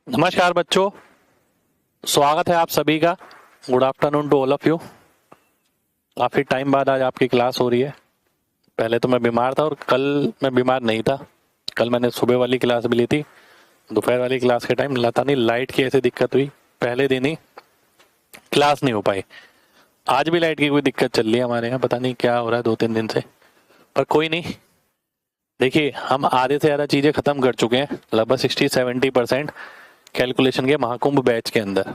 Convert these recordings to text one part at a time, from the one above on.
नमस्कार बच्चों, स्वागत है आप सभी का। Good afternoon to all of you. काफ़ी टाइम बाद आज आपकी क्लास हो रही है। पहले तो मैं बीमार था और कल मैं बीमार नहीं था। कल मैंने सुबह वाली क्लास भी ली थी। दोपहर वाली क्लास के टाइम पता नहीं लाइट की ऐसी दिक्कत हुई, पहले दिन ही क्लास नहीं हो पाई। आज भी लाइट की कोई दिक्कत चल रही है हमारे यहाँ, पता नहीं क्या हो रहा है 2-3 दिन से, पर कोई नहीं। देखिए, हम आधे से ज़्यादा चीज़ें ख़त्म कर चुके हैं, लगभग 60-70% कैलकुलेशन के महाकुंभ बैच के अंदर।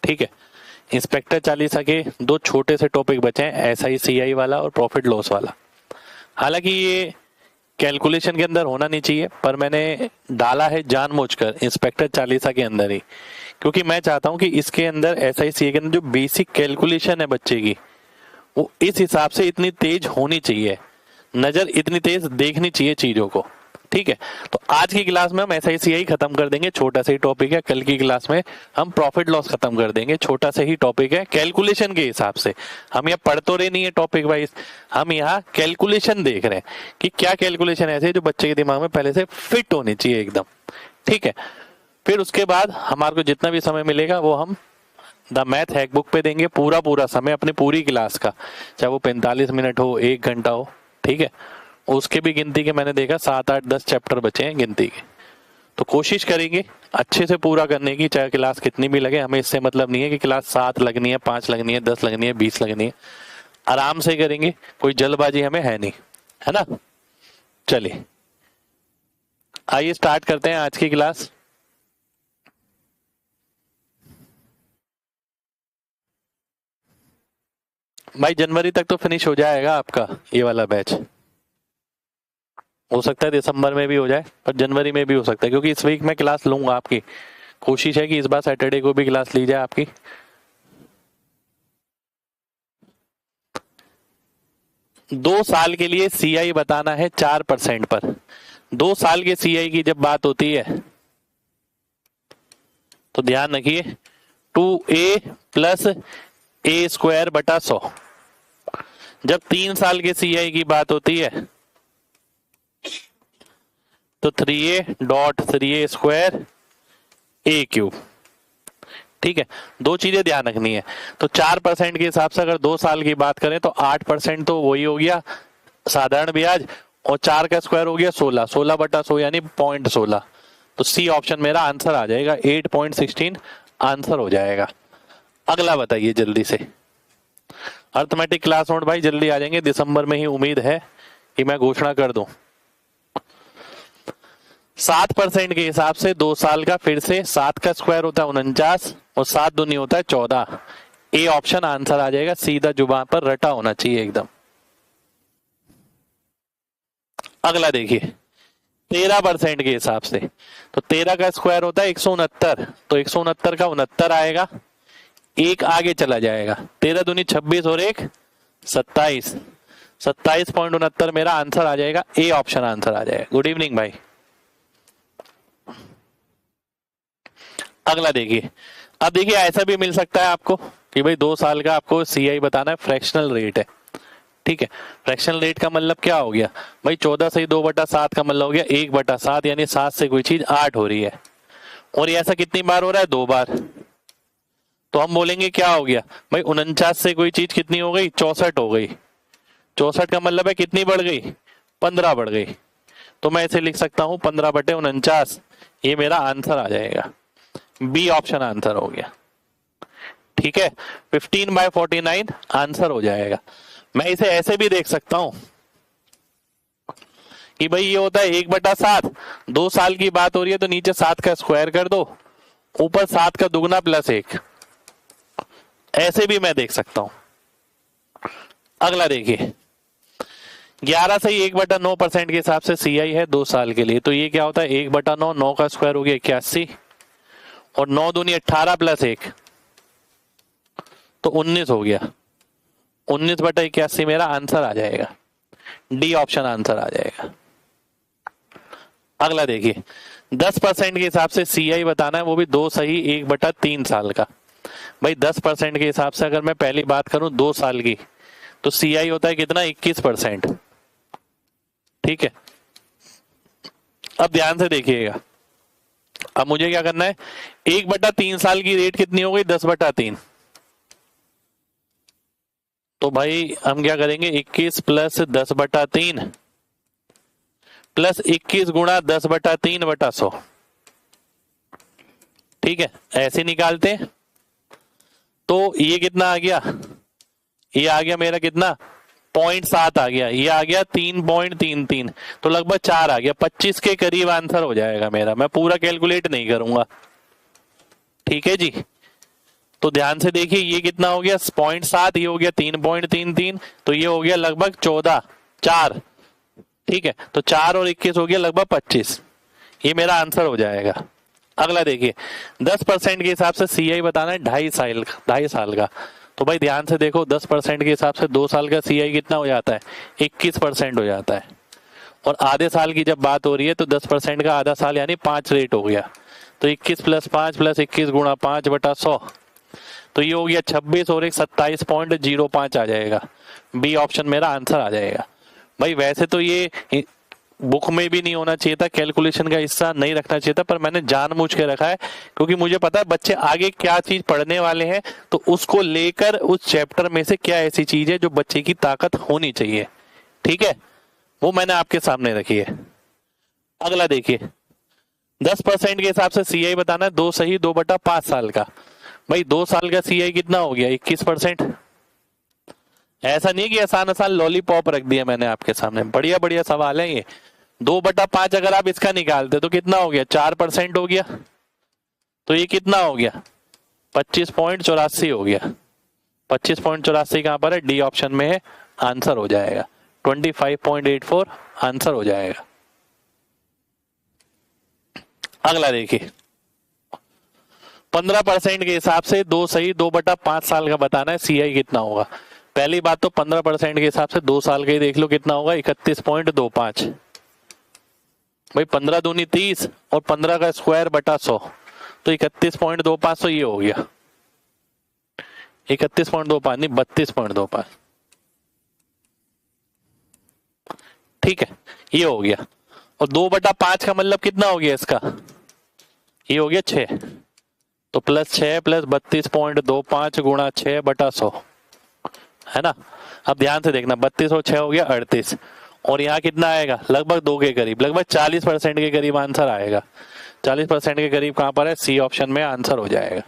ठीक है, इंस्पेक्टर चालीसा के दो छोटे से टॉपिक बचे हैं, SI CI वाला और प्रॉफिट लॉस वाला। हालांकि ये कैलकुलेशन के अंदर होना नहीं चाहिए, पर मैंने डाला है जानबूझकर इंस्पेक्टर चालीसा के अंदर ही, क्योंकि मैं चाहता हूं कि इसके अंदर SI CI के अंदर जो बेसिक कैलकुलेशन है बच्चे की, वो इस हिसाब से इतनी तेज होनी चाहिए, नजर इतनी तेज देखनी चाहिए चीजों को। ठीक है, तो आज की क्लास में हम SI CI खत्म कर देंगे, छोटा सा ही टॉपिक है। कल की क्लास में हम प्रॉफिट लॉस खत्म कर देंगे, छोटा सा ही टॉपिक है। कैलकुलेशन के हिसाब से हम यहाँ पढ़ तो रहे नहीं है टॉपिक वाइज, हम यहाँ कैलकुलेशन देख रहे हैं कि क्या कैलकुलेशन ऐसे है जो बच्चे के दिमाग में पहले से फिट होनी चाहिए एकदम। ठीक है, फिर उसके बाद हमारे को जितना भी समय मिलेगा वो हम द मैथ हैक बुक पे देंगे, पूरा पूरा समय अपनी पूरी क्लास का, चाहे वो 45 मिनट हो, 1 घंटा हो। ठीक है, उसके भी गिनती के मैंने देखा 7-8-10 चैप्टर बचे हैं गिनती के, तो कोशिश करेंगे अच्छे से पूरा करने की, चाहे क्लास कितनी भी लगे। हमें इससे मतलब नहीं है कि क्लास 7 लगनी है, 5 लगनी है, 10 लगनी है, 20 लगनी है। आराम से करेंगे, कोई जल्दबाजी हमें है नहीं, है ना। चलिए आइए स्टार्ट करते हैं आज की क्लास। भाई जनवरी तक तो फिनिश हो जाएगा आपका ये वाला बैच। हो सकता है दिसंबर में भी हो जाए, पर जनवरी में भी हो सकता है, क्योंकि इस वीक मैं क्लास लूंगा आपकी। कोशिश है कि इस बार सैटरडे को भी क्लास ली जाए आपकी। 2 साल के लिए CI बताना है 4% पर। 2 साल के CI की जब बात होती है तो ध्यान रखिए, 2A+A² बटा 100। जब 3 साल के CI की बात होती है तो 3A.3A²A³। ठीक है, दो चीजें ध्यान रखनी है। तो 4% के हिसाब से अगर 2 साल की बात करें तो 8% तो वही हो गया साधारण ब्याज, और 4 का स्क्वायर हो गया 16, 16/100 यानी 0.16। तो सी ऑप्शन मेरा आंसर आ जाएगा, 8.16 आंसर हो जाएगा। अगला बताइए जल्दी से। अर्थमेटिक क्लास नोट भाई जल्दी आ जाएंगे, दिसंबर में ही उम्मीद है कि मैं घोषणा कर दूं। 7% के हिसाब से 2 साल का, फिर से 7 का स्क्वायर होता है 49 और 7 दूनी होता है 14। ए ऑप्शन आंसर आ जाएगा, सीधा जुबान पर रटा होना चाहिए एकदम। अगला देखिए, 13% के हिसाब से तो 13 का स्क्वायर होता है 169, तो 169 का 69 आएगा, एक आगे चला जाएगा, 13 दूनी 26 और 1 27, 27.69 मेरा आंसर आ जाएगा। ए ऑप्शन आंसर आ जाएगा। गुड इवनिंग भाई। अगला देखिए, अब देखिए ऐसा भी मिल सकता है आपको कि भाई 2 साल का आपको CI बताना है, फ्रैक्शनल रेट है। ठीक है, फ्रैक्शनल रेट का मतलब क्या हो गया भाई, 14 से 2/7 का मतलब हो गया 1/7, यानी 7 से कोई चीज 8 हो रही है, और ये ऐसा कितनी बार हो रहा है, 2 बार। तो हम बोलेंगे क्या हो गया भाई, 49 से कोई चीज कितनी हो गई, 64 हो गई। 64 का मतलब है कितनी बढ़ गई, 15 बढ़ गई। तो मैं इसे लिख सकता हूं 15/49, ये मेरा आंसर आ जाएगा। बी ऑप्शन आंसर हो गया। ठीक है, 15/49 आंसर हो जाएगा। मैं इसे ऐसे भी देख सकता हूं कि भाई ये होता है 1/7, 2 साल की बात हो रही है तो नीचे 7 का स्क्वायर कर दो, ऊपर 7 का दुगना प्लस 1, ऐसे भी मैं देख सकता हूं। अगला देखिए, 11 से 1/9% के हिसाब से CI है 2 साल के लिए, तो ये क्या होता है 1/9, 9 का स्क्वायर हो गया 81, और 9 दूनी 18 प्लस 1 तो 19 हो गया, 19/81 मेरा आंसर आ जाएगा। डी ऑप्शन आंसर आ जाएगा। अगला देखिए, 10% के हिसाब से CI बताना है, वो भी 2 सही 1/3 साल का। भाई 10% के हिसाब से अगर मैं पहली बात करूं 2 साल की, तो CI होता है कितना, 21%। ठीक है, अब ध्यान से देखिएगा, अब मुझे क्या करना है, 1/3 साल की रेट कितनी हो गई, 10/3। तो भाई हम क्या करेंगे, 21 प्लस 10/3 प्लस 21 गुणा 10/3/100। ठीक है, ऐसे निकालते हैं। तो ये कितना आ गया, ये आ गया मेरा कितना, 0.7 आ गया, ये आ गया 3.33, तो लगभग 4 आ गया, 25 के करीब आंसर हो जाएगा मेरा। मैं पूरा कैलकुलेट नहीं करूंगा, ठीक है जी। तो ध्यान से देखिए, ये कितना हो गया 0.7, ये हो गया 3.33, तो ये हो गया लगभग 14, 4। ठीक है, तो 4 और 21 हो गया लगभग 25, ये मेरा आंसर हो जाएगा। अगला देखिए, 10% के हिसाब से सीआई बताना है 2.5 साल का। तो भाई ध्यान से देखो, 10% के हिसाब से 2 साल का सीआई कितना हो जाता है, 21% हो जाता है। और आधे साल की जब बात हो रही है तो 10% का आधा साल यानी 5 रेट हो गया। तो 21 + 5 + 21 गुणा 5/100, तो ये हो गया 26 और एक 27.05 आ जाएगा। बी ऑप्शन मेरा आंसर आ जाएगा। भाई वैसे तो ये बुक में भी नहीं होना चाहिए था, कैलकुलेशन का हिस्सा नहीं रखना चाहिए था, पर मैंने जानबूझ के रखा है क्योंकि मुझे पता है बच्चे आगे क्या चीज पढ़ने वाले हैं, तो उसको लेकर उस चैप्टर में से क्या ऐसी चीज है जो बच्चे की ताकत होनी चाहिए, ठीक है, वो मैंने आपके सामने रखी है। अगला देखिए, 10% के हिसाब से सीआई बताना है 2 सही 2/5 साल का। भाई 2 साल का सीआई कितना हो गया, 21%। ऐसा नहीं कि आसान आसान लॉलीपॉप रख दिया मैंने आपके सामने, बढ़िया बढ़िया सवाल है ये। 2/5 अगर आप इसका निकालते तो कितना हो गया, 4% हो गया, तो ये कितना हो गया 25.84 हो गया। 25.84 कहां पर है, डी ऑप्शन में है, आंसर हो जाएगा 25.84 आंसर हो जाएगा। अगला देखिए, 15% के हिसाब से 2 सही 2/5 साल का बताना है सीआई कितना होगा। पहली बात तो 15% के हिसाब से 2 साल का ही देख लो कितना होगा, 31.25। भाई 15 दूनी 30 और 15 का स्क्वायर बटा 100, तो 31.25, तो ये हो गया 31.25 नहीं 32.25। ठीक है, ये हो गया। और 2/5 का मतलब कितना हो गया इसका, ये हो गया 6, तो +6 + 32.25 गुणा 6/100 है ना। अब ध्यान से देखना, 32 और 6 हो गया 38, और यहाँ कितना आएगा, लगभग 2 के करीब, लगभग 40% के करीब आंसर आएगा। 40% के करीब कहां पर है, सी ऑप्शन में आंसर हो जाएगा।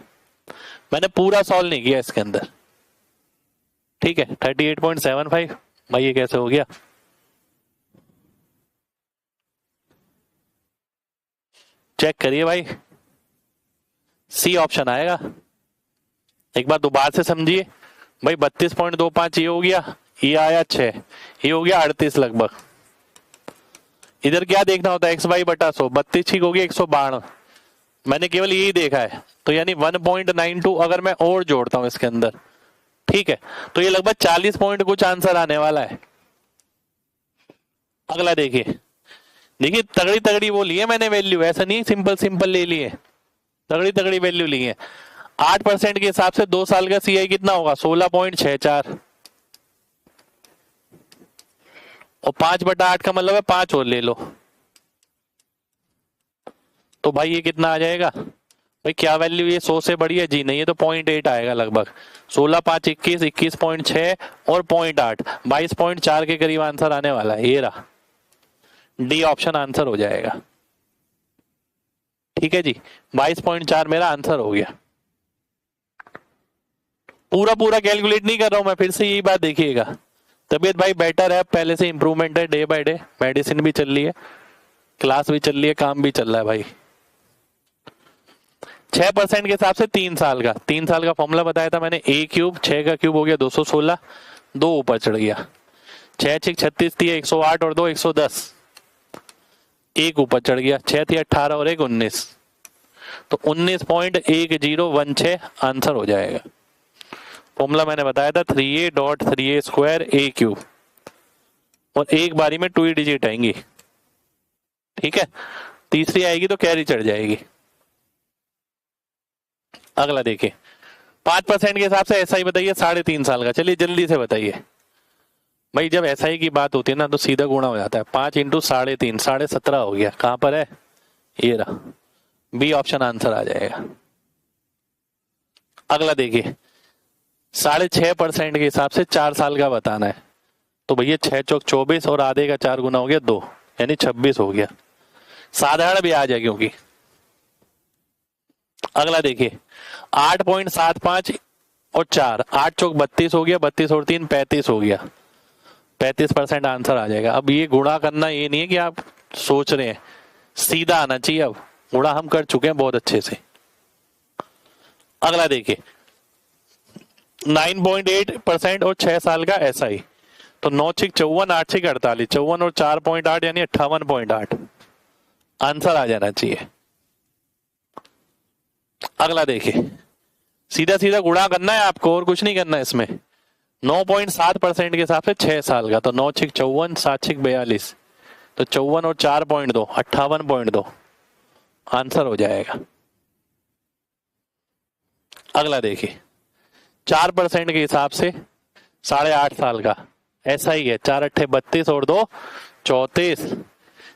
मैंने पूरा सॉल्व नहीं किया इसके अंदर, ठीक है। 38.75, भाई ये कैसे हो गया, चेक करिए भाई, सी ऑप्शन आएगा। एक बार दोबारा से समझिए भाई, 32.25 ये हो गया, ये आया 6, ये हो गया 38 लगभग। इधर क्या देखना होता है, x/100, 32 ठीक हो गया 152, मैंने केवल यही देखा है, तो यानी 1.92 अगर मैं और जोड़ता हूं इसके अंदर, ठीक है, तो ये लगभग 40 पॉइंट कुछ आंसर आने वाला है। अगला देखिए, देखिए तगड़ी तगड़ी वो ली है मैंने वैल्यू, ऐसा नहीं सिंपल सिंपल ले लिए, तगड़ी तगड़ी वैल्यू ली है। 8% के हिसाब से 2 साल का सीआई कितना होगा, 16.64, और 5/8 का मतलब है 5 और ले लो, तो भाई ये कितना आ जाएगा, भाई क्या वैल्यू, ये 100 से बड़ी है जी, नहीं ये तो 0.8 आएगा लगभग। 16 5 21, 21.6 और 0.8, 22.4 के करीब आंसर आने वाला है, ये रहा, डी ऑप्शन आंसर हो जाएगा। ठीक है जी, 22.4 मेरा आंसर हो गया। पूरा पूरा कैलकुलेट नहीं कर रहा हूं मैं, फिर से यही बात देखिएगा। तबीयत भाई बेटर है, पहले से इंप्रूवमेंट है डे बाय डे, मेडिसिन भी चल रही है, क्लास भी चल रही है, काम भी चल रहा है भाई। 6% के हिसाब से 3 साल का, 3 साल का फॉर्मूला बताया था मैंने, a³ 6 का क्यूब हो गया 216, 2 ऊपर चढ़ गया, 6 6 36 थी 108 और 2 110, 1 ऊपर चढ़ गया, 6 थी 18 और 1 19, तो 19.1016 आंसर हो जाएगा। फॉर्मूला मैंने बताया था 3a.3a² a³, और एक बारी में 2 डिजिट आएंगी, ठीक है, तीसरी आएगी तो कैरी चढ़ जाएगी। अगला देखिए, 5% के हिसाब से एसआई बताइए 3.5 साल का, चलिए जल्दी से बताइए भाई। जब एसआई की बात होती है ना तो सीधा गुणा हो जाता है, 5 × 3.5 17 हो गया, कहां पर है, ये रहा, बी ऑप्शन आंसर आ जाएगा। अगला देखिए, 6.5% के हिसाब से 4 साल का बताना है, तो भैया 6 चौक 24 और आधे का 4 गुना हो गया 2, यानी 26 हो गया। साधारण ब्याज है क्योंकि। अगला देखिए, 8.75 और 4, 8 चौक 32 हो गया, 32 और 3 35 हो गया, 35% आंसर आ जाएगा। अब ये गुणा करना ये नहीं है कि आप सोच रहे हैं, सीधा आना चाहिए। अब गुणा हम कर चुके हैं बहुत अच्छे से। अगला देखिए, 9.8% और 6 साल का SI, तो 9 छिक 54, 8 छिक 48, 54 और 4.8 यानी 58.8 आंसर आ जाना चाहिए। अगला देखिए, सीधा सीधा गुणा करना है आपको और कुछ नहीं करना है इसमें। 9.7% के हिसाब से 6 साल का, तो 9 छिक 54, 7 छिक 42, तो 54 और 4.2 58.2 आंसर हो जाएगा। अगला देखिए, 4% के हिसाब से 8.5 साल का ऐसा ही है, 4 अट्ठे 32 और 2 34,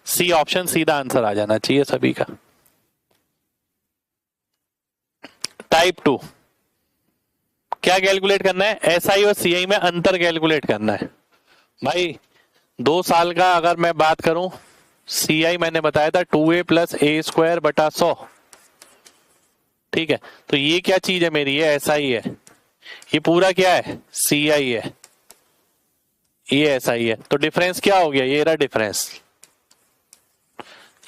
सी ऑप्शन सीधा आंसर आ जाना चाहिए सभी का। टाइप 2, क्या कैलकुलेट करना है? SI और CI में अंतर कैलकुलेट करना है। भाई 2 साल का अगर मैं बात करूं, CI मैंने बताया था 2A + A² बटा 100, ठीक है। तो ये क्या चीज है मेरी? ये SI है, ये पूरा क्या है? CI है, ये SI है। तो डिफरेंस क्या हो गया? ये रहा डिफरेंस,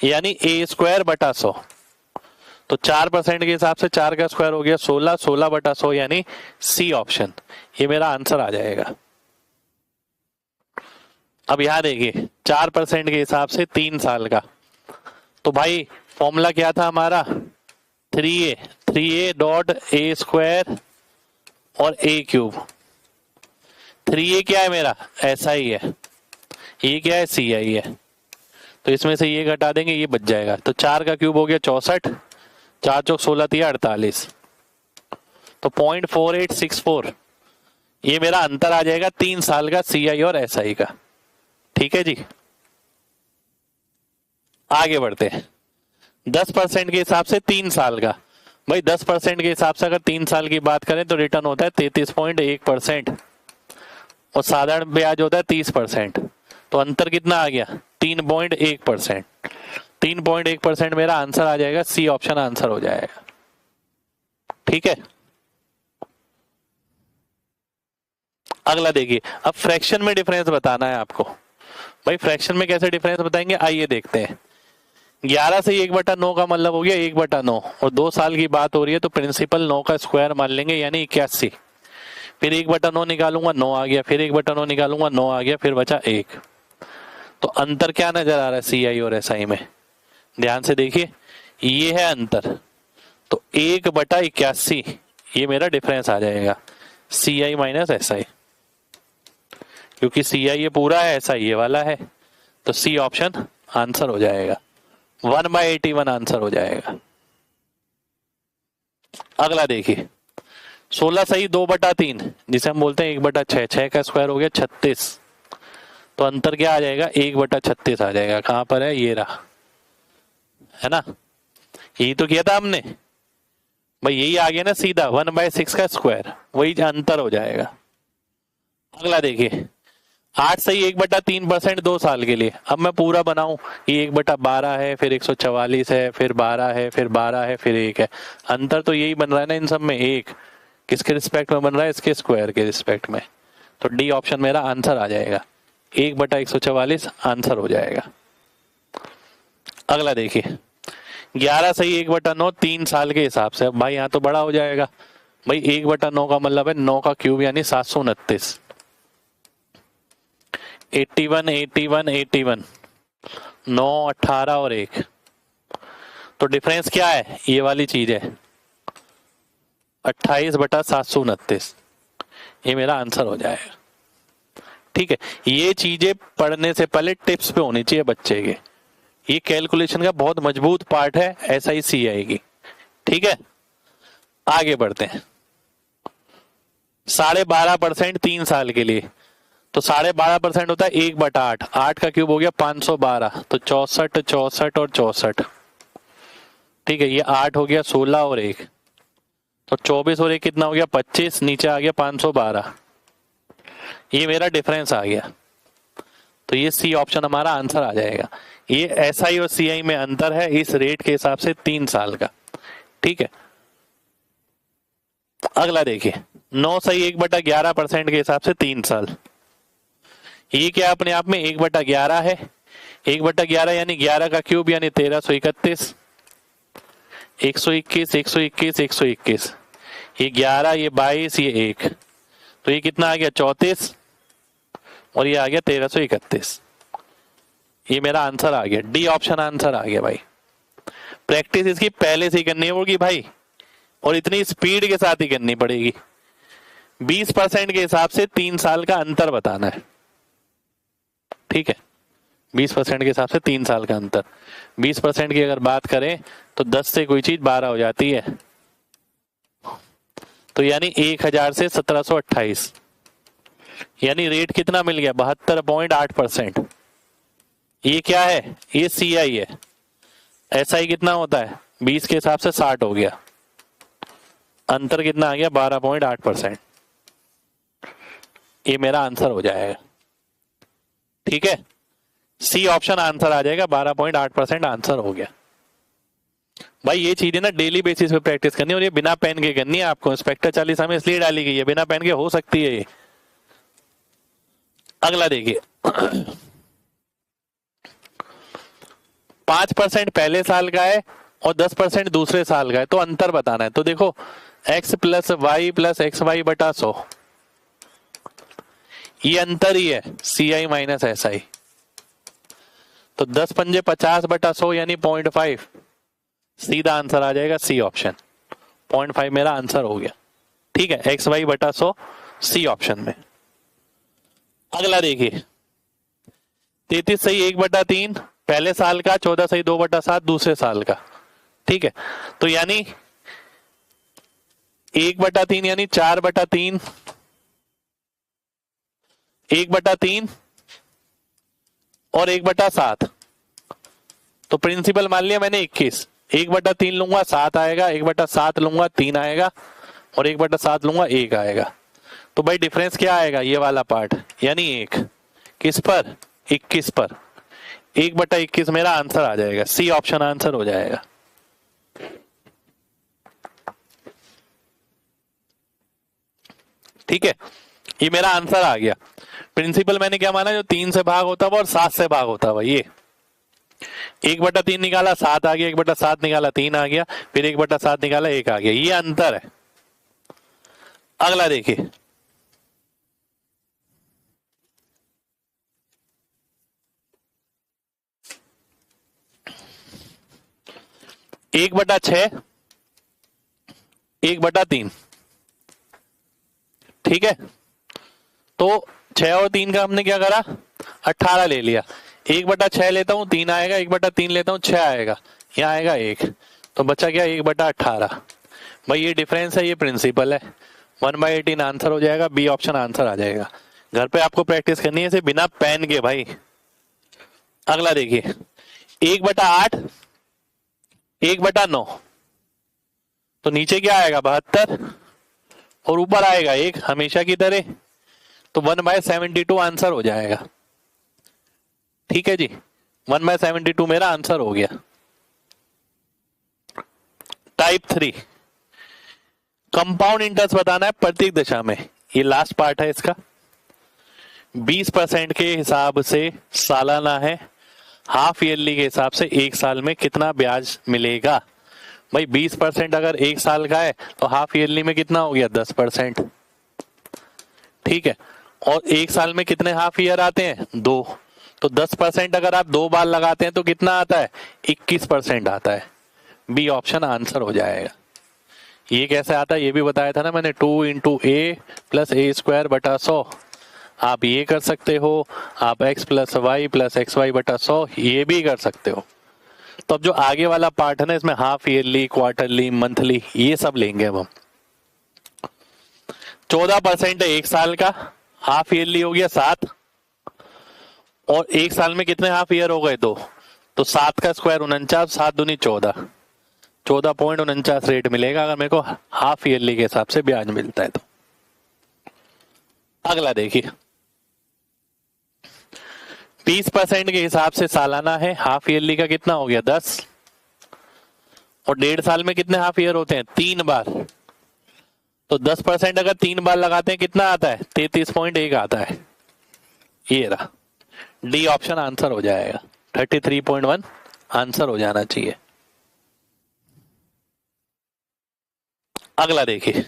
यानी A² बटा 100। तो 4% के हिसाब से 4 का स्क्वायर हो गया 16, 16 बटा 100 यानी सी ऑप्शन, ये मेरा आंसर आ जाएगा। अब यहां देखिए, 4% के हिसाब से 3 साल का, तो भाई फॉर्मूला क्या था हमारा? 3A डॉट A² और A³ 3A क्या है मेरा? SI है, ये क्या है? CI है। तो इसमें से ये घटा देंगे, ये बच जाएगा। तो 4 का क्यूब हो गया 64, 4 चौक 16 दिया 48, तो 0.4864 ये मेरा अंतर आ जाएगा 3 साल का CI और SI का। ठीक है जी, आगे बढ़ते हैं। 10% के हिसाब से 3 साल का, भाई 10% के हिसाब से अगर 3 साल की बात करें तो रिटर्न होता है 33.1% और साधारण ब्याज होता है 30%। तो अंतर कितना आ गया? 3.1%। 3.1% मेरा आंसर आ जाएगा, सी ऑप्शन आंसर हो जाएगा। ठीक है, अगला देखिए, अब फ्रैक्शन में डिफरेंस बताना है आपको। भाई फ्रैक्शन में कैसे डिफरेंस बताएंगे, आइए देखते हैं। 11 से 1/9 का मतलब हो गया 1/9, और 2 साल की बात हो रही है तो प्रिंसिपल 9 का स्क्वायर मान लेंगे यानी 81। फिर 1/9 निकालूंगा 9 आ गया, फिर 1/9 निकालूंगा 9 आ गया, फिर बचा 1। तो अंतर क्या नजर आ रहा है CI और SI में? ध्यान से देखिए, ये है अंतर, तो 1/81 ये मेरा डिफरेंस आ जाएगा, CI माइनस SI, क्योंकि CI ये पूरा है, SI ये वाला है, तो सी ऑप्शन आंसर हो जाएगा। 1/81 आंसर हो जाएगा। अगला देखिए, 16 सही 2/3 जिसे हम बोलते हैं 1/6, 6 का स्क्वायर हो गया 36, तो अंतर क्या आ जाएगा? 1/36 आ जाएगा। कहां पर है? ये रहा, है ना, यही तो किया था हमने भाई, यही आ गया ना सीधा, 1/6 का स्क्वायर, वही अंतर हो जाएगा। अगला देखिए, 8 सही 1/3% 2 साल के लिए। अब मैं पूरा बनाऊं, ये 1/12 है, फिर 144 है, फिर 12 है, फिर 12 है, फिर 1 है। अंतर तो यही बन रहा है ना इन सब में, 1 किसके रिस्पेक्ट में बन रहा है? इसके स्क्वायर के रिस्पेक्ट में। तो डी ऑप्शन मेरा आंसर आ जाएगा, 1/144 आंसर हो जाएगा। अगला देखिए, 11 सही 1/9 3 साल के हिसाब से। अब भाई यहाँ तो बड़ा हो जाएगा, भाई 1/9 का मतलब है 9 का क्यूब यानी 729, 81 81 81, 9 18 और 1, तो डिफरेंस क्या है? ये वाली चीज है 28/729, ये मेरा आंसर हो जाएगा। ठीक है, ये चीजें पढ़ने से पहले टिप्स पे होनी चाहिए बच्चे के, ये कैलकुलेशन का बहुत मजबूत पार्ट है SI CI की। ठीक है, आगे बढ़ते हैं। 12.5% 3 साल के लिए, तो 12.5% होता है 1/8, 8 का क्यूब हो गया 512, तो 64 64 और 64। ठीक है, ये 8 हो गया, 16 और 1 तो 24 और 1 कितना हो गया 25, नीचे आ गया 512, ये मेरा डिफरेंस आ गया। तो ये सी ऑप्शन हमारा आंसर आ जाएगा। ये एसआई और सीआई में अंतर है इस रेट के हिसाब से 3 साल का। ठीक है, अगला देखिए 9 सही 1/11% के हिसाब से 3 साल। ये क्या अपने आप में 1/11 है, 1/11 यानी 11 का क्यूब यानी 1331, 121, 121, 121, ये 11, ये 22, ये 1, तो ये कितना आ गया 34 और ये आ गया 1331। ये मेरा आंसर आ गया, डी ऑप्शन आंसर आ गया भाई। प्रैक्टिस इसकी पहले से ही करनी होगी भाई, और इतनी स्पीड के साथ ही करनी पड़ेगी। 20% के हिसाब से 3 साल का अंतर बताना है। ठीक है, 20% के हिसाब से 3 साल का अंतर। 20% की अगर बात करें तो 10 से कोई चीज 12 हो जाती है, तो यानी 1000 से 1728, यानी रेट कितना मिल गया 72.8%। ये क्या है, ये सी आई है। एस आई कितना होता है 20 के हिसाब से 60 हो गया, अंतर कितना आ गया 12.8%। ये मेरा आंसर हो जाएगा। ठीक है, सी ऑप्शन आंसर आ जाएगा, 12.8% आंसर हो गया। भाई ये चीजें ना डेली बेसिस पे प्रैक्टिस करनी है, और ये बिना पेन के करनी है आपको। इंस्पेक्टर 40 में इसलिए डाली गई है, बिना पेन के हो सकती है ये। अगला देखिए 5% पहले साल का है और 10% दूसरे साल का है, तो अंतर बताना है। तो देखो x plus Y plus X Y बटा 100, ये अंतर ही है सी आई माइनस एस आई। तो 10 पंजे 50 बटा 100 यानी 0.5, सीधा आंसर आ जाएगा सी ऑप्शन। 0.5 मेरा आंसर हो गया। ठीक है, एक्स वाई बटा 100 सी ऑप्शन में। अगला देखिए 33 सही 1/3 पहले साल का, 14 सही 2/7 दूसरे साल का। ठीक है, तो यानी 1/3 यानी 4/3, 1/3 और 1/7। तो प्रिंसिपल मान लिया मैंने 21, 1/3 लूंगा 7 आएगा, 1/7 लूंगा 3 आएगा, और 1/7 लूंगा 1 आएगा। तो भाई डिफरेंस क्या आएगा, ये वाला पार्ट यानी 1 किस पर 21 पर, 1/21 मेरा आंसर आ जाएगा। सी ऑप्शन आंसर हो जाएगा। ठीक है, ये मेरा आंसर आ गया। प्रिंसिपल मैंने क्या माना, जो 3 से भाग होता हुआ और 7 से भाग होता हुआ, ये 1/3 निकाला 7 आ गया, 1/7 निकाला 3 आ गया, फिर 1/7 निकाला 1 आ गया, ये अंतर है। अगला देखिए 1/6 1/3। ठीक है, तो 6 और 3 का हमने क्या करा 18 ले लिया। 1/6 लेता हूं 3 आएगा, 1/3 लेता हूं 6 आएगा, यहाँ आएगा 1, तो बचा क्या 1/18। भाई ये डिफरेंस है, ये प्रिंसिपल है। 1/18 आंसर हो जाएगा, बी ऑप्शन आंसर आ जाएगा। घर पे आपको प्रैक्टिस करनी है इसे बिना पेन के भाई। अगला देखिए 1/8 1/9, तो नीचे क्या आएगा 72 और ऊपर आएगा 1 हमेशा की तरह, तो 1/72 आंसर हो जाएगा। ठीक है जी, 1/72 मेरा आंसर हो गया। टाइप 3 कंपाउंड इंटरेस्ट बताना है प्रत्येक दशा में, ये लास्ट पार्ट है इसका। 20% के हिसाब से सालाना है, हाफ ईयरली के हिसाब से 1 साल में कितना ब्याज मिलेगा। भाई 20% अगर 1 साल का है तो हाफ ईयरली में कितना हो गया 10%। ठीक है, और 1 साल में कितने हाफ ईयर आते हैं 2, तो 10% अगर आप 2 बार लगाते हैं तो कितना आता है 21% आता है। बी ऑप्शन आंसर हो जाएगा। ये कैसे आता है ये भी बताया था ना मैंने, 2 × a + a²/100। आप ये कर सकते हो, आप x + y + xy/100 ये भी कर सकते हो। तो अब जो आगे वाला पार्ट है ना, इसमें हाफ ईयरली, क्वार्टरली, मंथली ये सब लेंगे अब हम। 14% है 1 साल का, हाफ ईयरली हो गया 7, और 1 साल में कितने हाफ ईयर हो गए 2, तो 7 का स्क्वायर 49, 7 दूनी 14, 14.49 रेट मिलेगा अगर मेरे को हाफ ईयरली के हिसाब से ब्याज मिलता है तो। अगला देखिए, 20% के हिसाब से सालाना है, हाफ ईयरली का कितना हो गया 10, और 1.5 साल में कितने हाफ ईयर होते हैं 3 बार, तो 10% अगर 3 बार लगाते हैं कितना आता है 33.1 आता है। ये रहा, डी ऑप्शन आंसर हो जाएगा, 33.1 आंसर हो जाना चाहिए। अगला देखिए,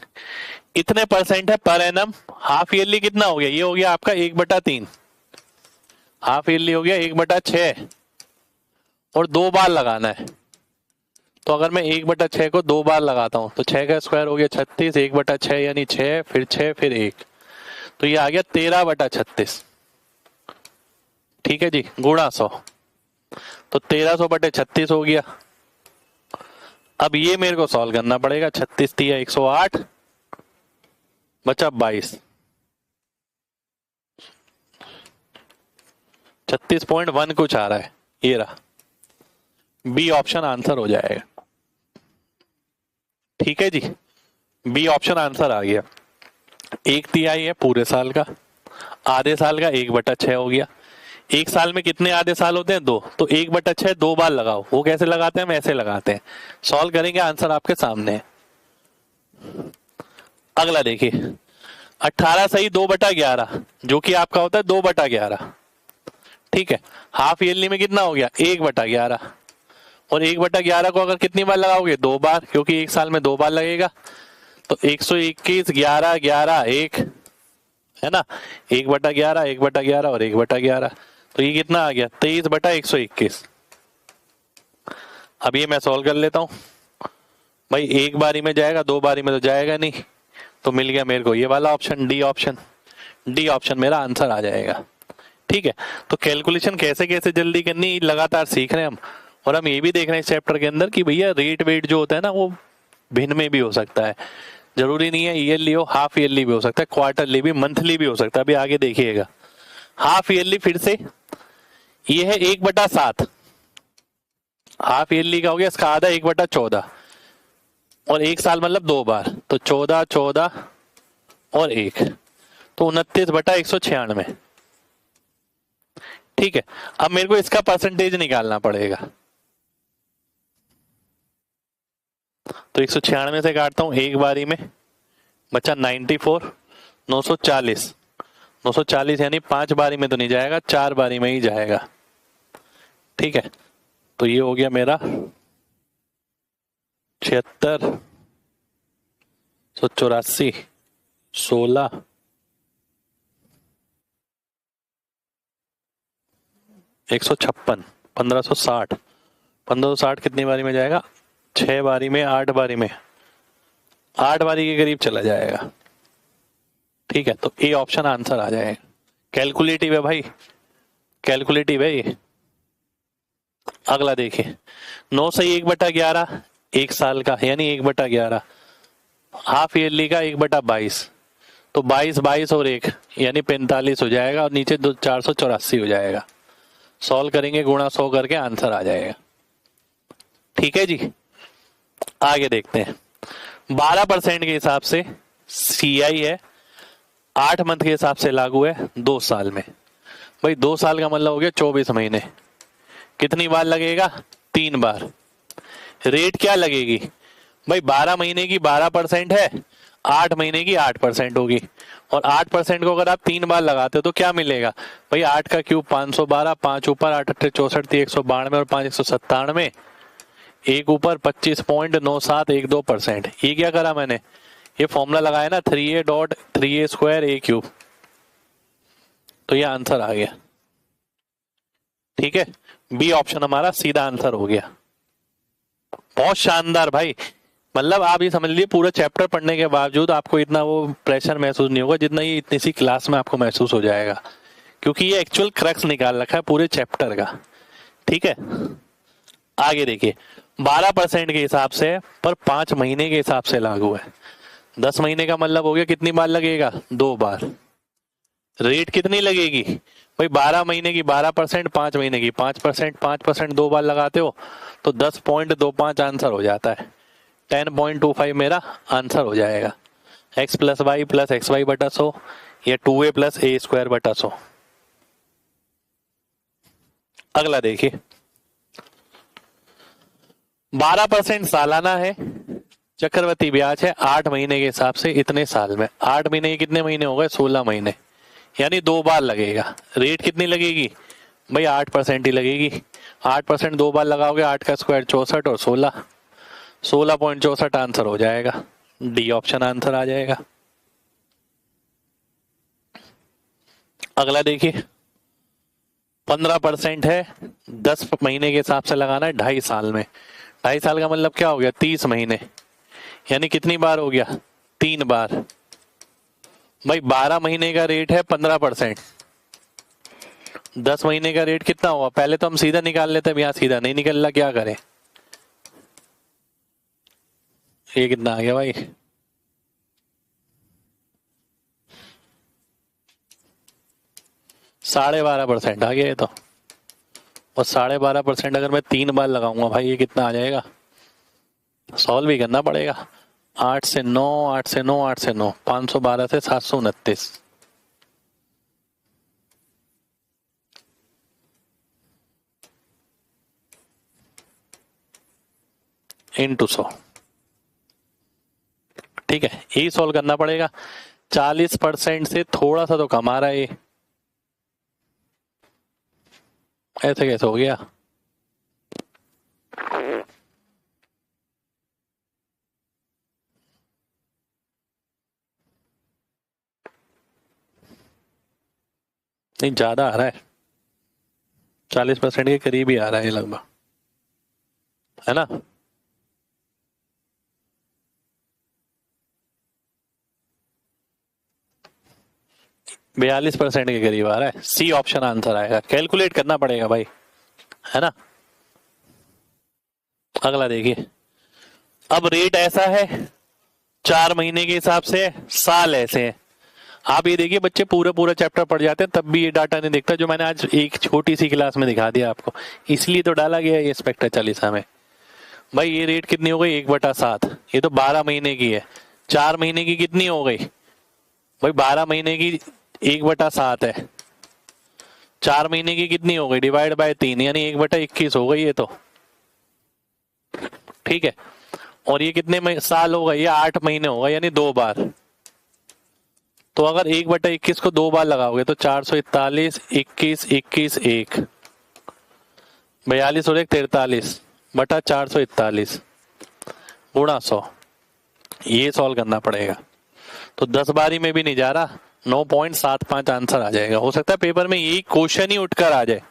इतने परसेंट है पर एनम, हाफ ईयरली कितना हो गया, ये हो गया आपका 1/3, हाफ ईयरली हो गया 1/6, और 2 बार लगाना है। तो अगर मैं 1/6 को 2 बार लगाता हूं तो 6 का स्क्वायर हो गया 36, 1/6 यानी 6, फिर 6, फिर 1, तो ये आ गया 13/36। ठीक है जी, गुणा 100, तो 1300/36 हो गया। अब ये मेरे को सॉल्व करना पड़ेगा, 36 तिया 108, बचा 22, 36.1 कुछ आ रहा है, ये रहा, बी ऑप्शन आंसर हो जाएगा। ठीक है जी, बी ऑप्शन आंसर आ गया। 1/3 है पूरे साल का, आधे साल का 1/6 हो गया। एक साल में कितने आधे साल होते हैं 2, तो 1/6 2 बार लगाओ। वो कैसे लगाते हैं, हम ऐसे लगाते हैं, सॉल्व करेंगे, आंसर आपके सामने है। अगला देखिए, 18 सही 2/11, जो कि आपका होता है 2/11। ठीक है, हाफ ईयरली में कितना हो गया 1/11, और 1/11 को अगर कितनी बार लगाओगे 2 बार, क्योंकि एक साल में 2 बार लगेगा, तो 121, 11, 11, 1 है ना, 1/11, 1/11 और 1/11, तो ये कितना आ गया 23/121। अब ये मैं सॉल्व कर लेता हूं भाई, एक बारी में जाएगा 2 बारी में तो जाएगा नहीं, तो मिल गया मेरे को ये वाला option, D option, D option मेरा आंसर आ जाएगा। ठीक है, तो कैलकुलेशन कैसे कैसे जल्दी करनी लगातार सीख रहे हैं हम, और हम ये भी देख रहे हैं इस चैप्टर के अंदर कि भैया रेट वेट जो होता है ना वो भिन्न में भी हो सकता है, जरूरी नहीं है ईयरली हो, हाफ ईयरली भी हो सकता है, क्वार्टरली भी, मंथली भी हो सकता है। अभी आगे देखिएगा, हाफ ईयरली फिर से ये है 1/7, हाफ ईयरली का हो गया इसका आधा 1/14, और एक साल मतलब 2 बार, तो 14, 14 और 1, तो 29/196। ठीक है, अब मेरे को इसका परसेंटेज निकालना पड़ेगा, तो 196 से काटता हूं एक बारी में, बचा 94, 940, 940 यानी 5 बारी में तो नहीं जाएगा, 4 बारी में ही जाएगा। ठीक है, तो ये हो गया मेरा 76, 184, 16, 156, 1560, 1560 कितनी बारी में जाएगा 6 बारी में, 8 बारी में, 8 बारी के करीब चला जाएगा। ठीक है, तो ए ऑप्शन आंसर आ जाएगा। कैलकुलेटिव है भाई, कैलकुलेटिव है ये। अगला देखिए, 9 सही 1/11 एक साल का यानी 1/11, हाफ ईयरली का 1/22, तो 22, 22 और 1 यानी 45 हो जाएगा, और नीचे 484 हो जाएगा। सॉल्व करेंगे, गुणा 100 करके आंसर आ जाएगा। ठीक है जी, आगे देखते हैं। 12% के हिसाब से सीआई है, 8 मंथ के हिसाब से लागू है 2 साल में। भाई 2 साल का मतलब हो गया 24 महीने, कितनी बार लगेगा 3 बार। रेट क्या लगेगी भाई, 12 महीने की 12% है, 8 महीने की 8% होगी, और 8% को अगर आप 3 बार लगाते हो तो क्या मिलेगा भाई, 8 का क्यूब 512, 5 ऊपर 8 अट्ठे 64, 192 और 5 197, एक ऊपर 25.9712%। ये क्या करा मैंने, ये फॉर्मूला लगाया ना 3a.3a² a³, तो ये आंसर आ गया। ठीक है, बी ऑप्शन हमारा सीधा आंसर हो गया। बहुत शानदार भाई, मतलब आप ये समझ लीजिए पूरा चैप्टर पढ़ने के बावजूद आपको इतना वो प्रेशर महसूस नहीं होगा जितना ये इतनी सी क्लास में आपको महसूस हो जाएगा, क्योंकि ये एक्चुअल क्रक्स निकाल रखा है पूरे चैप्टर का। ठीक है, आगे देखिए, 12% के हिसाब से पर 5 महीने के हिसाब से लागू है। 10 महीने का मतलब हो गया कितनी बार लगेगा 2 बार, रेट कितनी लगेगी भाई, 12 महीने की 12%, 5 महीने की 5%, 5% 2 बार लगाते हो तो 10.25 आंसर हो जाता है। 10.25 मेरा आंसर हो जाएगा। x प्लस एक्स वाई बटा 100 या 2a प्लस ए स्क्वायर बटा 100। अगला देखिए, 12% सालाना है, चक्रवृद्धि ब्याज है 8 महीने के हिसाब से इतने साल में। 8 महीने के कितने महीने हो गए, 16 महीने, यानी 2 बार लगेगा। रेट कितनी लगेगी भाई, 8% ही लगेगी। 8% 2 बार लगाओगे, 8 का स्क्वायर 64 और 16.64 आंसर हो जाएगा। डी ऑप्शन आंसर आ जाएगा। अगला देखिए, 15% है, 10 महीने के हिसाब से लगाना है 2.5 साल में। 2.5 साल का मतलब क्या हो गया, 30 महीने, यानी कितनी बार हो गया, 3 बार। भाई 12 महीने का रेट है 15%, 10 महीने का रेट कितना हुआ, पहले तो हम सीधा निकाल लेते हैं, यहां सीधा नहीं निकल रहा, क्या करें। ये कितना आ गया भाई, 12.5% आ गया ये तो। और 12.5% अगर मैं 3 बार लगाऊंगा भाई, ये कितना आ जाएगा, सॉल्व भी करना पड़ेगा। 8 से 9, 8 से 9, 8 से 9, 512 से 729 इंटू 100। ठीक है, यही सॉल्व करना पड़ेगा। 40% से थोड़ा सा तो कम आ रहा है ये, ऐसे कैसे हो गया। नहीं, ज्यादा आ रहा है, 40% के करीब ही आ रहा है लगभग, है ना। बयालीस % के करीब आ रहा है। सी ऑप्शन आंसर आएगा, कैलकुलेट करना पड़ेगा भाई, है ना। अगला देखिए, अब रेट ऐसा है 4 महीने के हिसाब से, साल ऐसे है। आप ये देखिए बच्चे पूरा पूरा चैप्टर पढ़ जाते हैं तब भी ये डाटा नहीं दिखता, जो मैंने आज एक छोटी सी क्लास में दिखा दिया आपको, इसलिए तो डाला गया ये स्पेक्टर 40 में। भाई ये रेट कितनी हो गई, 1/7, ये तो 12 महीने की है। 4 महीने की कितनी हो गई भाई, 12 महीने की 1/7 है, 4 महीने की कितनी हो गई, डिवाइड बाय 3, यानी 1/21 हो गई ये तो। ठीक है, और ये कितने साल हो गए, ये 8 महीने हो गए, यानी 2 बार। तो अगर 1/21 को 2 बार लगाओगे तो 441, 21, 21, 1, 42 और 1 43 बटा 441 गुणा 100, ये सॉल्व करना पड़ेगा। तो 10 बारी में भी नहीं जा रहा, 9.75 आंसर आ जाएगा। हो सकता है पेपर में यही क्वेश्चन ही उठकर आ जाए,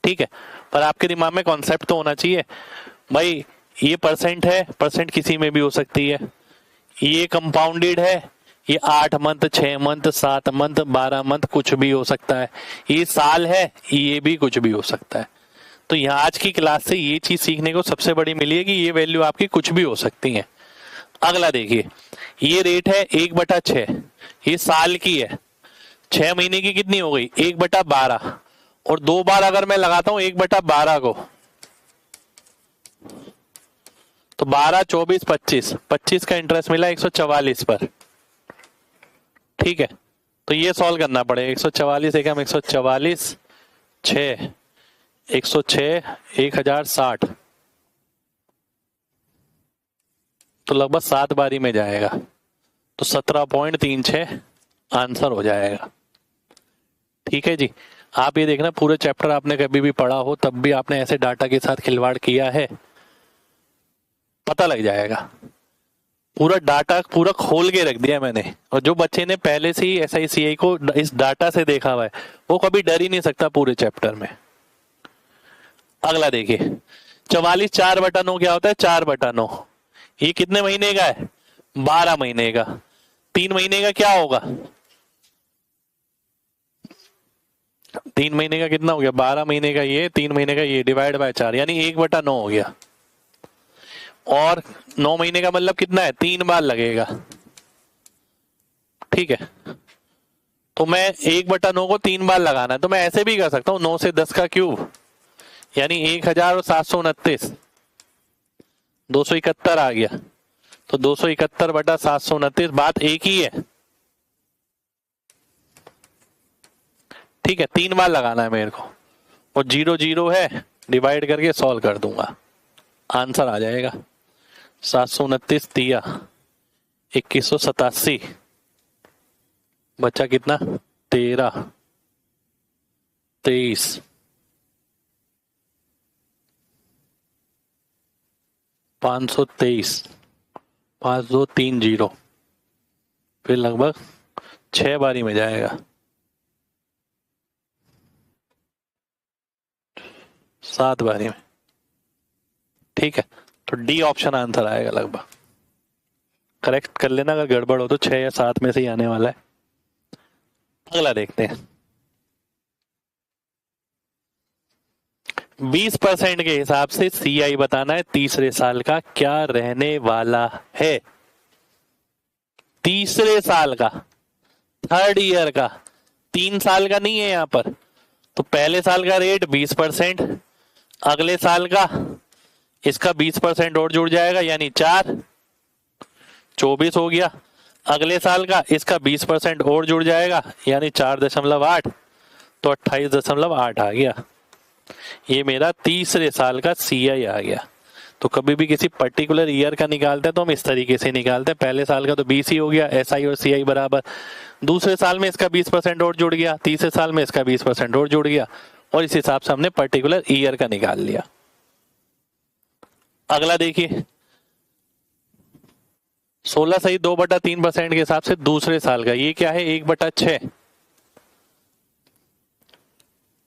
ठीक है, पर आपके दिमाग में कॉन्सेप्ट तो होना चाहिए भाई। ये परसेंट है, परसेंट किसी में भी हो सकती है। ये कंपाउंडेड है, ये 8 मंथ, 6 मंथ, 7 मंथ, 12 मंथ, कुछ भी हो सकता है। ये साल है, ये भी कुछ भी हो सकता है। तो यहाँ आज की क्लास से ये चीज सीखने को सबसे बड़ी मिली है कि ये वैल्यू आपकी कुछ भी हो सकती है। अगला देखिए, ये रेट है 1/6, ये साल की है। 6 महीने की कितनी हो गई, 1/12, और 2 बार अगर मैं लगाता हूं 1/12 को, तो 12, 24, 25, 25 का इंटरेस्ट मिला 144 पर। ठीक है, तो ये सॉल्व करना पड़ेगा। 144 एकम 144, 6, 106, 1060, तो लगभग 7 बारी में जाएगा, तो 17.36 आंसर हो जाएगा। ठीक है जी, आप ये देखना पूरे चैप्टर आपने कभी भी पढ़ा हो तब भी आपने ऐसे डाटा के साथ खिलवाड़ किया है, पता लग जाएगा। पूरा डाटा पूरा खोल के रख दिया मैंने, और जो बच्चे ने पहले से ही SICI को इस डाटा से देखा हुआ है वो कभी डर ही नहीं सकता पूरे चैप्टर में। अगला देखिए, 44 4/9 क्या होता है, 4/9, ये कितने महीने का है, 12 महीने का। 3 महीने का क्या होगा, 3 महीने का कितना हो गया, 12 महीने का ये, 3 महीने का ये, डिवाइड बाय 4, यानी 1/9 हो गया। और 9 महीने का मतलब कितना है, 3 बार लगेगा। ठीक है, तो मैं 1/9 को 3 बार लगाना है, तो मैं ऐसे भी कर सकता हूँ 9 से 10 का क्यूब यानी 1729, 271 आ गया। तो 271/729, बात एक ही है। ठीक है, 3 बार लगाना है मेरे को, और 0 0 है, डिवाइड करके सॉल्व कर दूंगा, आंसर आ जाएगा 729 दिया 2187, बचा कितना 13 23 523 5230, फिर लगभग 6 बारी में जाएगा, 7 बारी में। ठीक है, तो डी ऑप्शन आंसर आएगा लगभग। करेक्ट कर लेना अगर गड़बड़ हो तो, 6 या 7 में से ही आने वाला है। अगला देखते हैं। 20% के हिसाब से CI बताना है, तीसरे साल का क्या रहने वाला है। तीसरे साल का, थर्ड ईयर का, 3 साल का नहीं है यहां पर। तो पहले साल का रेट 20%, अगले साल का इसका 20% और जुड़ जाएगा यानी 4, 24 हो गया। अगले साल का इसका 20% और जुड़ जाएगा यानी 4.8, तो 28.8 आ गया। ये मेरा तीसरे साल का CI आ गया। तो कभी भी किसी पर्टिकुलर ईयर का निकालते हैं तो हम इस तरीके से निकालते हैं, पहले साल का तो 20 ही हो गया, SI और CI बराबर। दूसरे साल में इसका 20% और जुड़ गया, तीसरे साल में इसका 20% और जुड़ गया, और इस हिसाब से हमने पर्टिकुलर ईयर का निकाल लिया। अगला देखिए, 16 सही 2/3% के हिसाब से दूसरे साल का, ये क्या है 1/6।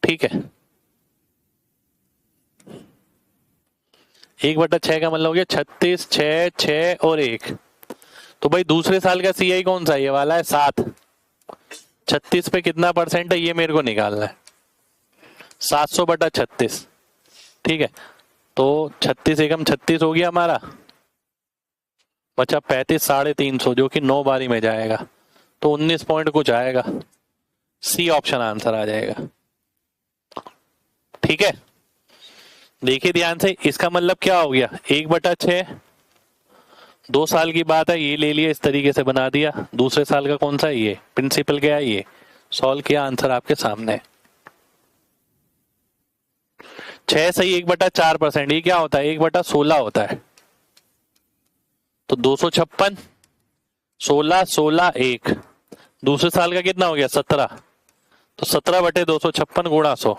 ठीक है, 1/6 का मतलब हो गया 36, 6, 6 और 1। तो भाई दूसरे साल का CI कौन सा, ये वाला है 7। 36 पे कितना परसेंट है ये मेरे को निकालना है, 700/36। ठीक है, तो 36 एकम 36 हो गया हमारा, बचा 35 350 जो कि 9 बारी में जाएगा, तो 19 पॉइंट कुछ आएगा। C ऑप्शन आंसर आ जाएगा। ठीक है, देखिए ध्यान से, इसका मतलब क्या हो गया 1/6, 2 साल की बात है, ये ले लिया इस तरीके से बना दिया। दूसरे साल का कौन सा है, ये प्रिंसिपल क्या है, ये सॉल्व किया, आंसर आपके सामने है। 6 सही 1/4%, ये क्या होता है 1/16 होता है। तो 256, 16, 16, 1, दूसरे साल का कितना हो गया 17, तो 17/256 गुणा 100,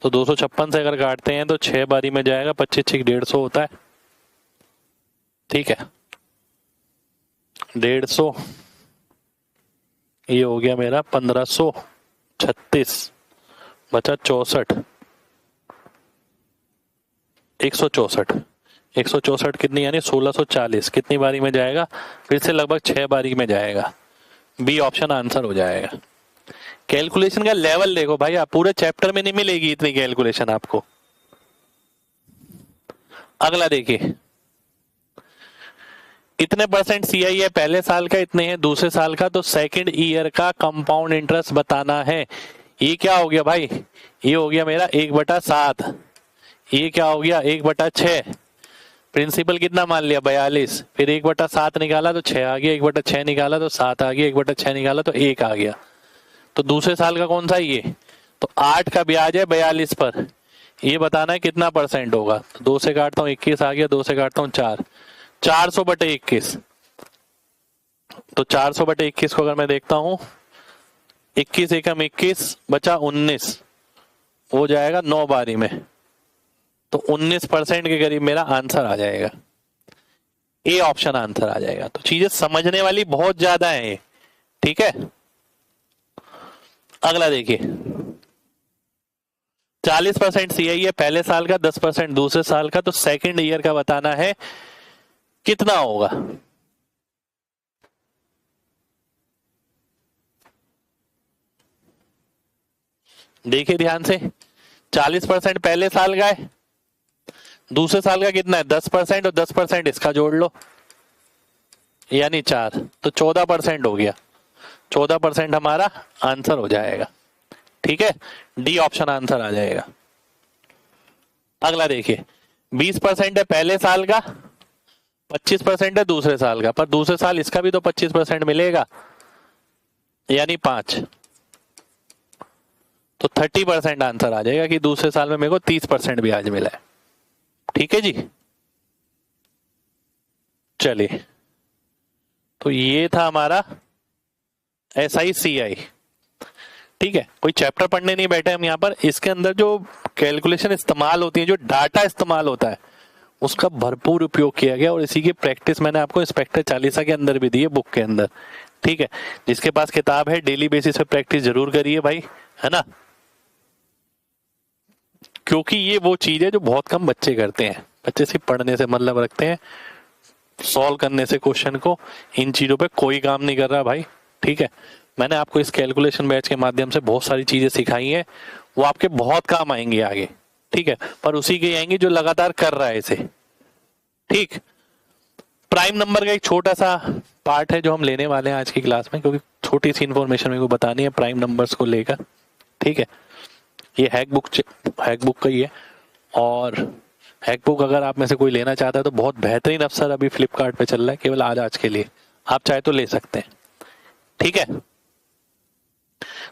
तो 256 से अगर काटते हैं तो 6 बारी में जाएगा, 25 6 150 होता है। ठीक है, 150, ये हो गया मेरा 1536, बचा 64, 164, 164 कितनी यानी 1640, कितनी बारी में जाएगा, फिर से लगभग 6 बारी में जाएगा। बी ऑप्शन आंसर हो जाएगा। कैलकुलेशन का लेवल देखो भाई, आप पूरे चैप्टर में नहीं मिलेगी इतनी कैलकुलेशन आपको। अगला देखिए, इतने परसेंट CI है पहले साल का, इतने हैं दूसरे साल का, तो सेकंड ईयर का कंपाउंड इंटरेस्ट बताना है। ये क्या हो गया भाई, ये हो गया मेरा 1/7, ये क्या हो गया 1/6, प्रिंसिपल कितना मान लिया 42, फिर 1/7 निकाला तो 6 आ गया, 1/6 निकाला तो 7 आ गया, 1/6 निकाला तो 1 आ गया। तो दूसरे साल का कौन सा ये, तो 8 का ब्याज है 42 पर, ये बताना है कितना परसेंट होगा। 2 से काटता हूँ 21 आ गया, 2 से काटता हूँ 4, 400/21, तो 400/21 को अगर मैं देखता हूं 21 एकम 21, बचा 19, हो जाएगा 9 बारी में, तो 19% के करीब मेरा आंसर आ जाएगा। ए ऑप्शन आंसर आ जाएगा। तो चीजें समझने वाली बहुत ज्यादा है ये। ठीक है, अगला देखिए, 40% CI है पहले साल का, 10% दूसरे साल का, तो सेकंड ईयर का बताना है कितना होगा। देखिए ध्यान से, 40% पहले साल का है, दूसरे साल का कितना है 10%, और 10% इसका जोड़ लो यानी 4, तो 14% हो गया। 14% हमारा आंसर हो जाएगा। ठीक है, डी ऑप्शन आंसर आ जाएगा। अगला देखिए, 20% है पहले साल का, 25% है दूसरे साल का, पर दूसरे साल इसका भी तो 25% मिलेगा, यानी 5, तो 30% आंसर आ जाएगा कि दूसरे साल में मेरे को 30% ब्याज मिला है। ठीक है जी, चलिए, तो ये था हमारा SICI। ठीक है, कोई चैप्टर पढ़ने नहीं बैठे हम यहाँ पर, इसके अंदर जो कैलकुलेशन इस्तेमाल होती है, जो डाटा इस्तेमाल होता है, उसका भरपूर उपयोग किया गया और इसी की प्रैक्टिस मैंने आपको इंस्पेक्टर चालीसा के अंदर भी दी है, बुक के अंदर। ठीक है, जिसके पास किताब है डेली बेसिस पे प्रैक्टिस जरूर करिए भाई, है ना, क्योंकि ये वो चीज है जो बहुत कम बच्चे करते हैं। बच्चे सिर्फ पढ़ने से मतलब रखते हैं, सॉल्व करने से क्वेश्चन को, इन चीजों पे कोई काम नहीं कर रहा भाई। ठीक है, मैंने आपको इस कैलकुलेशन बैच के माध्यम से बहुत सारी चीजें सिखाई हैं, वो आपके बहुत काम आएंगी आगे। ठीक है, पर उसी के आएंगे जो लगातार कर रहा है इसे। ठीक, प्राइम नंबर का एक छोटा सा पार्ट है जो हम लेने वाले हैं आज की क्लास में, क्योंकि छोटी सी इंफॉर्मेशन मेरे को बतानी है प्राइम नंबर्स को लेकर। ठीक है, ये हैक बुक का ही है, और हैक बुक अगर आप में से कोई लेना चाहता है तो बहुत बेहतरीन अवसर अभी फ्लिपकार्ट पे चल रहा है, केवल आज के लिए, आप चाहे तो ले सकते हैं। ठीक है,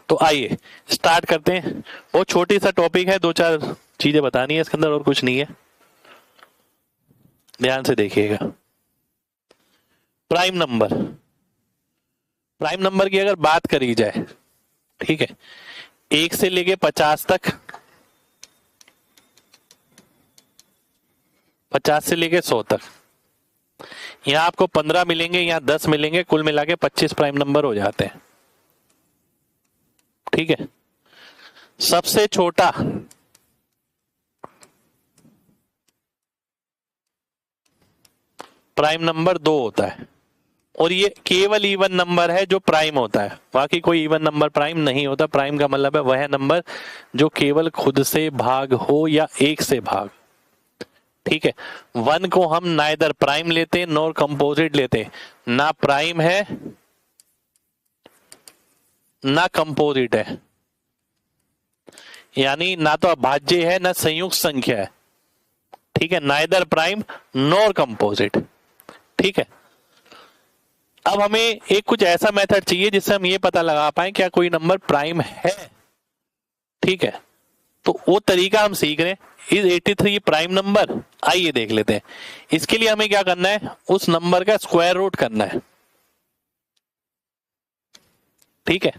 तो आइए स्टार्ट करते हैं। बहुत छोटी सा टॉपिक है, 2-4 चीजें बतानी है इसके अंदर, और कुछ नहीं है, ध्यान से देखिएगा। प्राइम नंबर की अगर बात करी जाए, ठीक है, 1 से लेके 50 तक, 50 से लेके 100 तक, यहां आपको 15 मिलेंगे, यहां 10 मिलेंगे, कुल मिला के 25 प्राइम नंबर हो जाते हैं। ठीक है, सबसे छोटा प्राइम नंबर 2 होता है, और ये केवल इवन नंबर है जो प्राइम होता है, बाकी कोई इवन नंबर प्राइम नहीं होता। प्राइम का मतलब है वह नंबर जो केवल खुद से भाग हो या 1 से भाग। ठीक है, 1 को हम नाइदर प्राइम लेते नॉर कंपोजिट लेते, ना प्राइम है ना कंपोजिट है, यानी ना तो अभाज्य है ना संयुक्त संख्या है। ठीक है, नाइदर प्राइम नॉर कंपोजिट। ठीक है, अब हमें एक कुछ ऐसा मेथड चाहिए जिससे हम ये पता लगा पाए क्या कोई नंबर प्राइम है। ठीक है, तो वो तरीका हम सीख रहे हैं। Is 83 prime number? आइए देख लेते हैं। इसके लिए हमें क्या करना है, उस नंबर का स्क्वायर रूट करना है। ठीक है,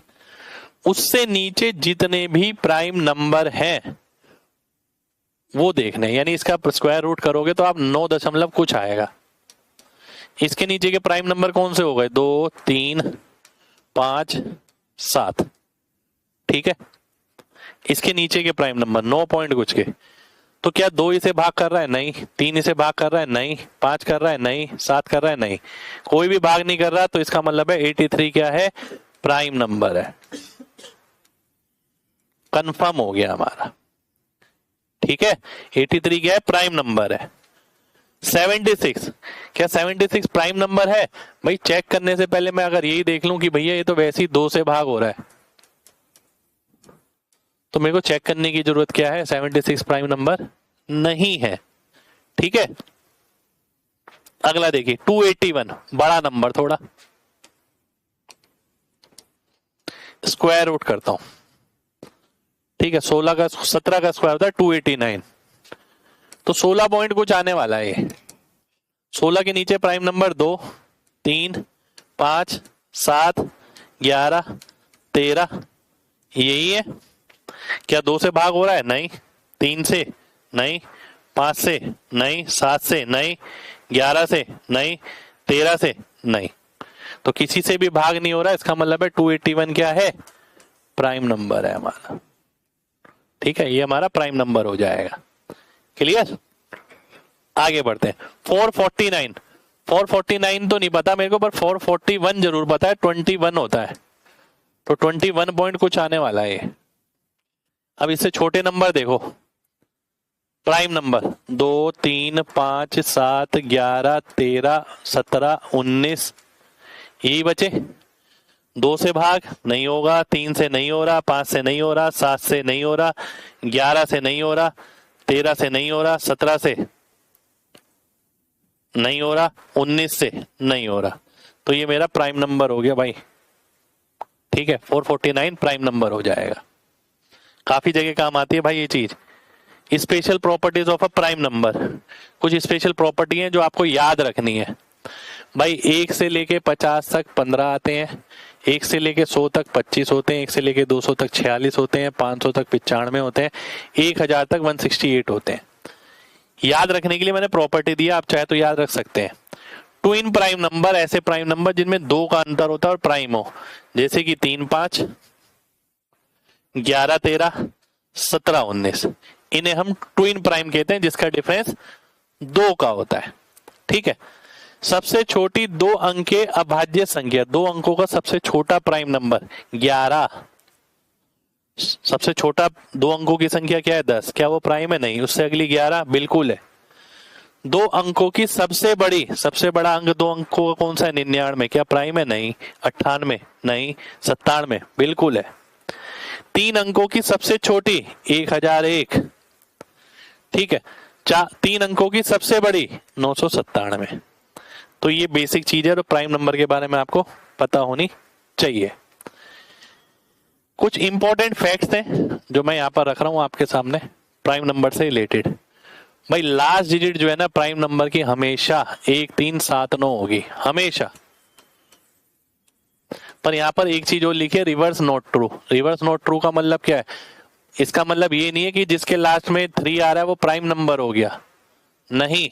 उससे नीचे जितने भी प्राइम नंबर हैं वो देखने, यानी इसका स्क्वायर रूट करोगे तो आप 9 दशमलव कुछ आएगा। इसके नीचे के प्राइम नंबर कौन से हो गए, 2, 3, 5, 7। ठीक है, इसके नीचे के प्राइम नंबर 9 पॉइंट कुछ के, तो क्या 2 इसे भाग कर रहा है? नहीं। 3 इसे भाग कर रहा है? नहीं। 5 कर रहा है? नहीं। 7 कर रहा है? नहीं। कोई भी भाग नहीं कर रहा, तो इसका मतलब है 83 क्या है, प्राइम नंबर है। कंफर्म हो गया हमारा। ठीक है, 83 क्या है, प्राइम नंबर है। 76, क्या 76 प्राइम नंबर है? भाई चेक करने से पहले मैं अगर यही देख लूं कि भैया ये तो वैसे ही 2 से भाग हो रहा है, तो मेरे को चेक करने की जरूरत क्या है, 76 प्राइम नंबर नहीं है। ठीक है, अगला देखिए 281, बड़ा नंबर थोड़ा, स्क्वायर रूट करता हूं। ठीक है, 17 का स्क्वायर होता है 289, तो 16 पॉइंट कुछ आने वाला है ये। 16 के नीचे प्राइम नंबर 2, 3, 5, 7, 11, 13, यही है। क्या 2 से भाग हो रहा है? नहीं। 3 से? नहीं। 5 से? नहीं। 7 से? नहीं। 11 से? नहीं। 13 से? नहीं। तो किसी से भी भाग नहीं हो रहा, इसका मतलब है 281 क्या है, प्राइम नंबर है हमारा। ठीक है, ये हमारा प्राइम नंबर हो जाएगा। क्लियर? आगे बढ़ते हैं। 449, 449 तो नहीं पता मेरे को, पर 441 जरूर पता है, 21 होता है, तो 21 पॉइंट कुछ आने वाला है। अब इससे छोटे नंबर देखो, प्राइम नंबर 2, 3, 5, 7, 11, 13, 17, 19, यही बचे। 2 से भाग नहीं होगा, 3 से नहीं हो रहा, 5 से नहीं हो रहा, 7 से नहीं हो रहा, 11 से नहीं हो रहा, 13 से नहीं हो रहा, 17 से नहीं हो रहा, 19 से नहीं हो रहा। तो ये मेरा प्राइम नंबर हो गया भाई। ठीक है, 449 प्राइम नंबर हो जाएगा। काफी जगह काम आती है भाई ये चीज। Special properties of a prime number, कुछ स्पेशल प्रॉपर्टी है जो आपको याद रखनी है भाई। 1 से लेके 50 तक 15 आते हैं, 1 से लेके 100 तक 25 होते हैं, 1 से लेके 200 तक 46 होते हैं, 500 तक 95 होते हैं, 1000 तक 168 होते हैं। याद रखने के लिए मैंने प्रॉपर्टी दिया, आप चाहे तो याद रख सकते हैं। ट्विन प्राइम नंबर, ऐसे प्राइम नंबर जिनमें 2 का अंतर होता है और प्राइम हो, जैसे कि 3 5, 11 13, 17 19, इन्हें हम ट्विन प्राइम कहते हैं, जिसका डिफरेंस 2 का होता है। ठीक है, सबसे छोटी 2 अंक के अभाज्य संख्या, 2 अंकों का सबसे छोटा प्राइम नंबर 11। सबसे छोटा 2 अंकों की संख्या क्या है? 10। क्या वो प्राइम है? नहीं। उससे अगली 11 बिल्कुल है। 2 अंकों की सबसे बड़ा अंक 2 अंकों का कौन सा है? 99। क्या प्राइम है? नहीं। 98 नहीं। 97 बिल्कुल है। 3 अंकों की सबसे छोटी 1001। ठीक है, 3 अंकों की सबसे बड़ी 997। तो ये बेसिक चीज है और प्राइम नंबर के बारे में आपको पता होनी चाहिए। कुछ इंपॉर्टेंट फैक्ट्स हैं जो मैं यहां पर रख रहा हूं आपके सामने प्राइम नंबर से रिलेटेड। भाई लास्ट डिजिट जो है ना प्राइम नंबर की हमेशा 1379 होगी, हमेशा। पर यहां पर एक चीज और लिखी है, reverse not true. Reverse not true का मतलब क्या है? इसका मतलब ये नहीं है कि जिसके लास्ट में 3 आ रहा है वो प्राइम नंबर हो गया, नहीं।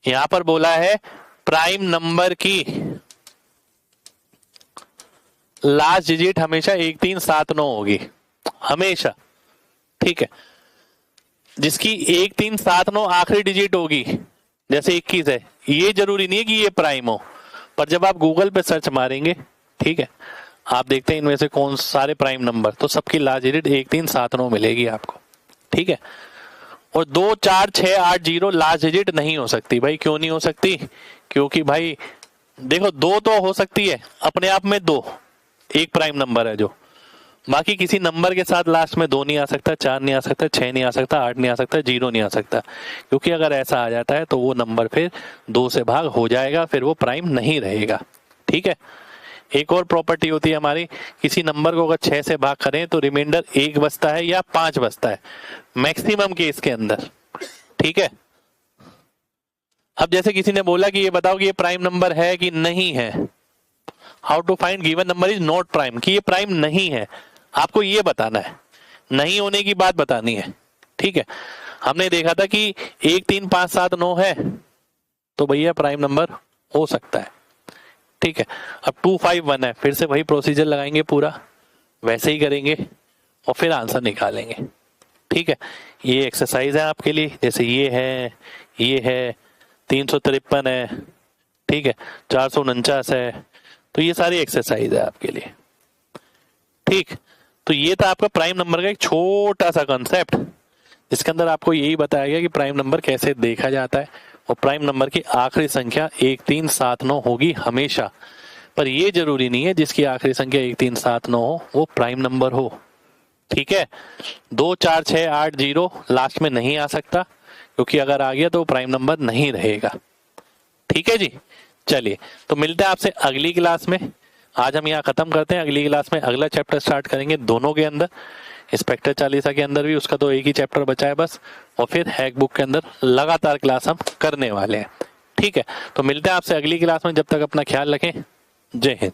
यहां पर बोला है प्राइम नंबर की लास्ट डिजिट हमेशा 1379 होगी, हमेशा। ठीक है, जिसकी 1379 आखिरी डिजिट होगी, जैसे 21 है, ये जरूरी नहीं है कि ये प्राइम हो, पर जब आप गूगल पे सर्च मारेंगे, ठीक है, आप देखते हैं इनमें से कौन सारे प्राइम नंबर, तो सबकी लास्ट डिजिट 1379 मिलेगी आपको। ठीक है, और 2 4 6 8 0 लास्ट डिजिट नहीं हो सकती। भाई क्यों नहीं हो सकती? क्योंकि भाई देखो 2 तो हो सकती है अपने आप में, 2 एक प्राइम नंबर है जो, बाकी किसी नंबर के साथ लास्ट में 2 नहीं आ सकता, 4 नहीं आ सकता, 6 नहीं आ सकता, 8 नहीं आ सकता, 0 नहीं आ सकता। क्योंकि अगर ऐसा आ जाता है तो वो नंबर फिर 2 से भाग हो जाएगा, फिर वो प्राइम नहीं रहेगा। ठीक है, एक और प्रॉपर्टी होती है हमारी, किसी नंबर को अगर 6 से भाग करें तो रिमाइंडर 1 बचता है या 5 बचता है, मैक्सिमम केस के अंदर। ठीक है, अब जैसे किसी ने बोला कि ये बताओ कि ये प्राइम नंबर है कि नहीं है, how to find given number is not prime, कि ये प्राइम नहीं है, आपको ये बताना है, नहीं होने की बात बतानी है। ठीक है, हमने देखा था कि 1 3 5 7 9 है, तो भैया प्राइम नंबर हो सकता है। ठीक है, अब 2 5 1 है, फिर से वही प्रोसीजर लगाएंगे, पूरा वैसे ही करेंगे और फिर आंसर निकालेंगे। ठीक है, ये एक्सरसाइज है आपके लिए, जैसे ये है 353 है, ठीक है, 449 है, तो ये सारी एक्सरसाइज है आपके लिए। ठीक, तो ये था आपका प्राइम नंबर का एक छोटा सा कंसेप्ट, जिसके अंदर आपको यही बताया गया कि प्राइम नंबर कैसे देखा जाता है, और प्राइम नंबर की आखिरी संख्या 1379 होगी हमेशा। पर ये जरूरी नहीं है जिसकी आखिरी संख्या 1379 हो वो प्राइम नंबर हो। ठीक है, 2 4 6 8 0 लास्ट में नहीं आ सकता, क्योंकि अगर आ गया तो प्राइम नंबर नहीं रहेगा। ठीक है जी, चलिए तो मिलते हैं आपसे अगली क्लास में। आज हम यहाँ खत्म करते हैं, अगली क्लास में अगला चैप्टर स्टार्ट करेंगे दोनों के अंदर। इंस्पेक्टर चालीसा के अंदर भी उसका तो एक ही चैप्टर बचा है बस, और फिर हैक बुक के अंदर लगातार क्लास हम करने वाले हैं। ठीक है, तो मिलते हैं आपसे अगली क्लास में, जब तक अपना ख्याल रखें। जय हिंद।